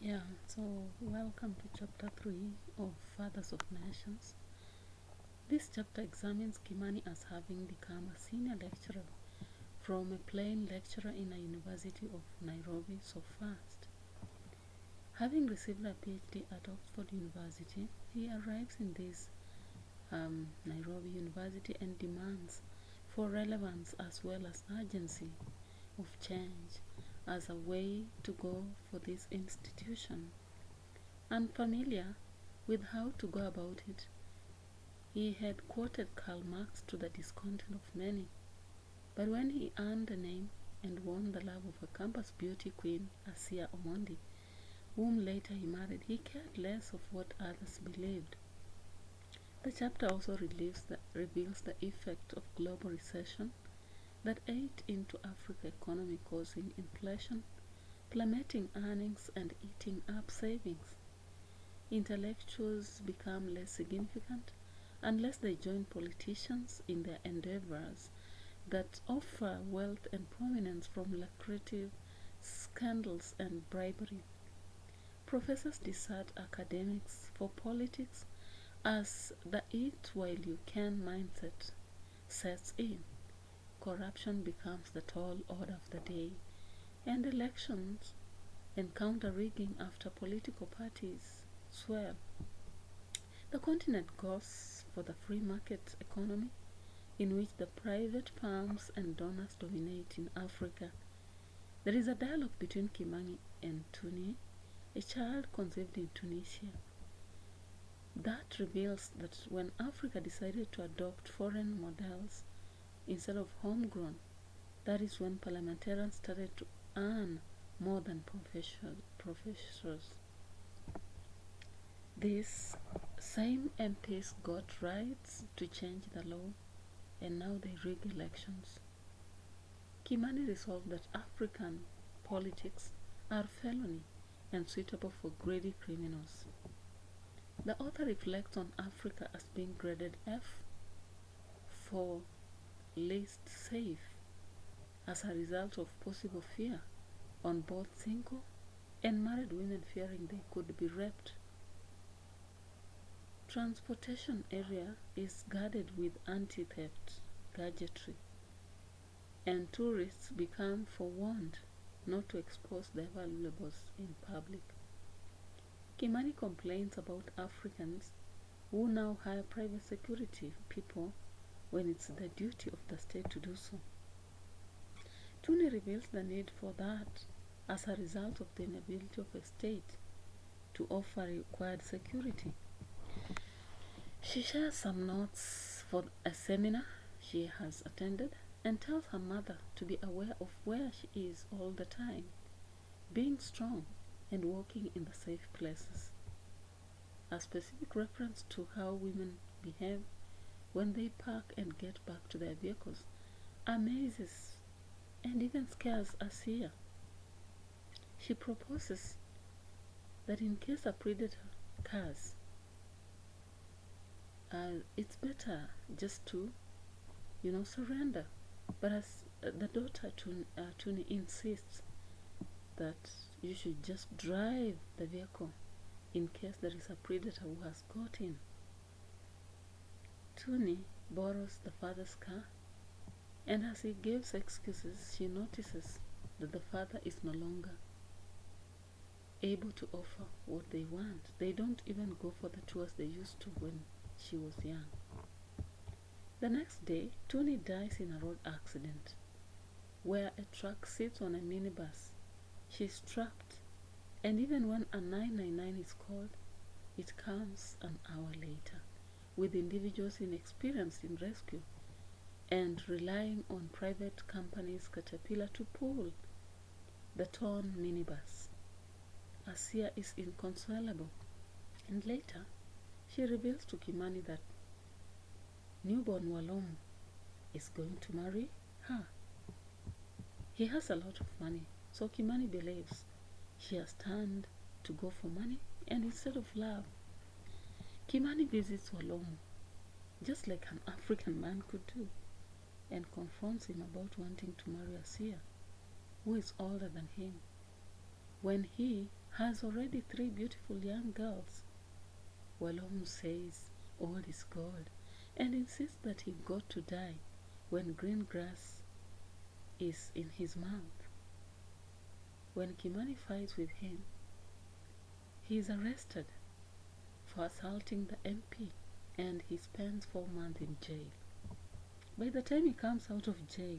Yeah, so welcome to chapter 3 of Fathers of Nations. This chapter examines Kimani as having become a senior lecturer from a plain lecturer in a university of Nairobi so fast. Having received a PhD at Oxford University, he arrives in this Nairobi University and demands for relevance as well as urgency of change as a way to go for this institution. Unfamiliar with how to go about it, he had quoted Karl Marx to the discontent of many, but when he earned a name and won the love of a campus beauty queen, Asiya Omondi, whom later he married, he cared less of what others believed. The chapter also reveals the effect of global recession that ate into Africa's economy, causing inflation, plummeting earnings, and eating up savings. Intellectuals become less significant unless they join politicians in their endeavors that offer wealth and prominence from lucrative scandals and bribery. Professors desert academics for politics as the eat while you can mindset sets in. Corruption becomes the tall order of the day, and elections encounter rigging after political parties swell. The continent goes for the free market economy in which the private firms and donors dominate in Africa. There is a dialogue between Kimani and Tuni, a child conceived in Tunisia, that reveals that when Africa decided to adopt foreign models instead of homegrown, that is when parliamentarians started to earn more than professors. These same MPs got rights to change the law, and now they rig elections. Kimani resolved that African politics are felony and suitable for greedy criminals. The author reflects on Africa as being graded F for least safe as a result of possible fear on both single and married women fearing they could be raped. Transportation area is guarded with anti-theft gadgetry, and tourists become forewarned not to expose their valuables in public. Kimani complains about Africans who now hire private security people when it's the duty of the state to do so. Tuni reveals the need for that as a result of the inability of a state to offer required security. She shares some notes for a seminar she has attended and tells her mother to be aware of where she is all the time, being strong and walking in the safe places. A specific reference to how women behave when they park and get back to their vehicles amazes and even scares Asiya. She proposes that in case a predator cars, it's better just to, surrender. But as the daughter Tuni insists that you should just drive the vehicle in case there is a predator who has got in. Tuni borrows the father's car, and as he gives excuses, she notices that the father is no longer able to offer what they want. They don't even go for the tours they used to when she was young. The next day, Tuni dies in a road accident where a truck sits on a minibus. She's trapped, and even when a 999 is called, it comes an hour later, with individuals inexperienced in rescue and relying on private companies Caterpillar to pull the torn minibus. Asiya is inconsolable, and later she reveals to Kimani that newborn Walomo is going to marry her. He has a lot of money, so Kimani believes she has turned to go for money and instead of love. Kimani visits Walomo, just like an African man could do, and confronts him about wanting to marry Asiya, who is older than him. when he has already 3 beautiful young girls, while Holmes says all is gold and insists that he got to die when green grass is in his mouth. When Kimani fights with him, he is arrested for assaulting the MP and he spends 4 months in jail. By the time he comes out of jail,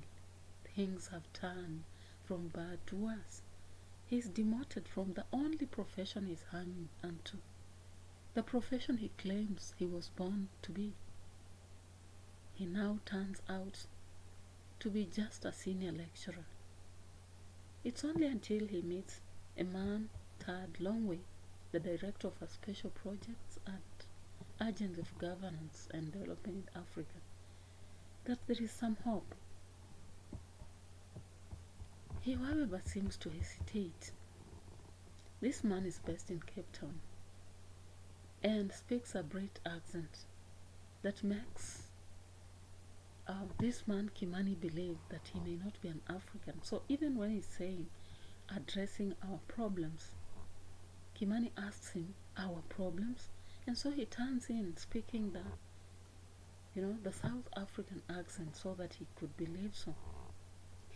things have turned from bad to worse. He is demoted from the only profession he is hanging onto, the profession he claims he was born to be. He now turns out to be just a senior lecturer. It's only until he meets a man, Tad Longway, the director of a special projects at Agency of Governance and Development in Africa, that there is some hope. He, however, seems to hesitate. This man is based in Cape Town and speaks a Brit accent that makes this man Kimani believe that he may not be an African. So even when he's saying addressing our problems, Kimani asks him our problems, and so he turns in speaking the South African accent so that he could believe so.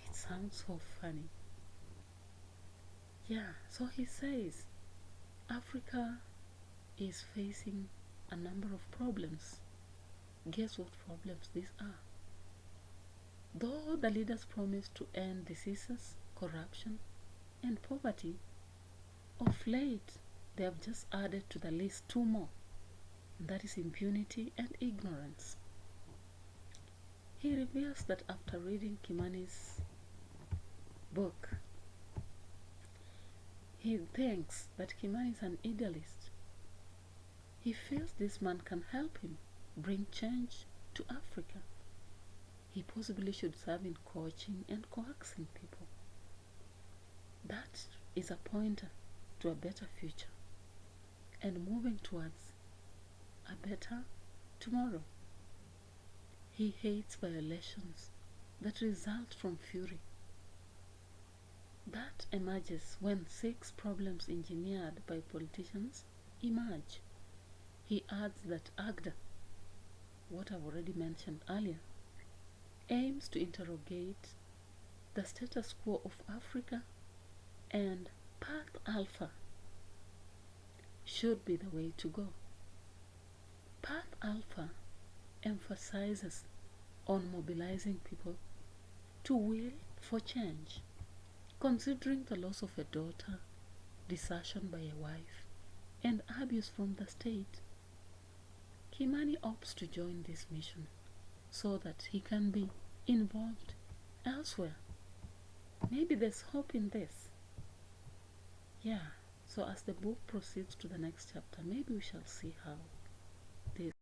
It sounds so funny. Yeah, so he says Africa is facing a number of problems. Guess what problems these are? Though the leaders promised to end diseases, corruption, and poverty, of late they have just added to the list 2 more, and that is impunity and ignorance. He reveals that after reading Kimani's book, he thinks that Kimani is an idealist. He feels this man can help him bring change to Africa. He possibly should serve in coaching and coaxing people. That is a pointer to a better future and moving towards a better tomorrow. He hates violations that result from fury. That emerges when 6 problems engineered by politicians emerge. He adds that AGDA, what I've already mentioned earlier, aims to interrogate the status quo of Africa, and Path Alpha should be the way to go. Path Alpha emphasizes on mobilizing people to will for change, considering the loss of a daughter, desertion by a wife, and abuse from the state. Kimani opts to join this mission so that he can be involved elsewhere. Maybe there's hope in this. Yeah, so as the book proceeds to the next chapter, maybe we shall see how this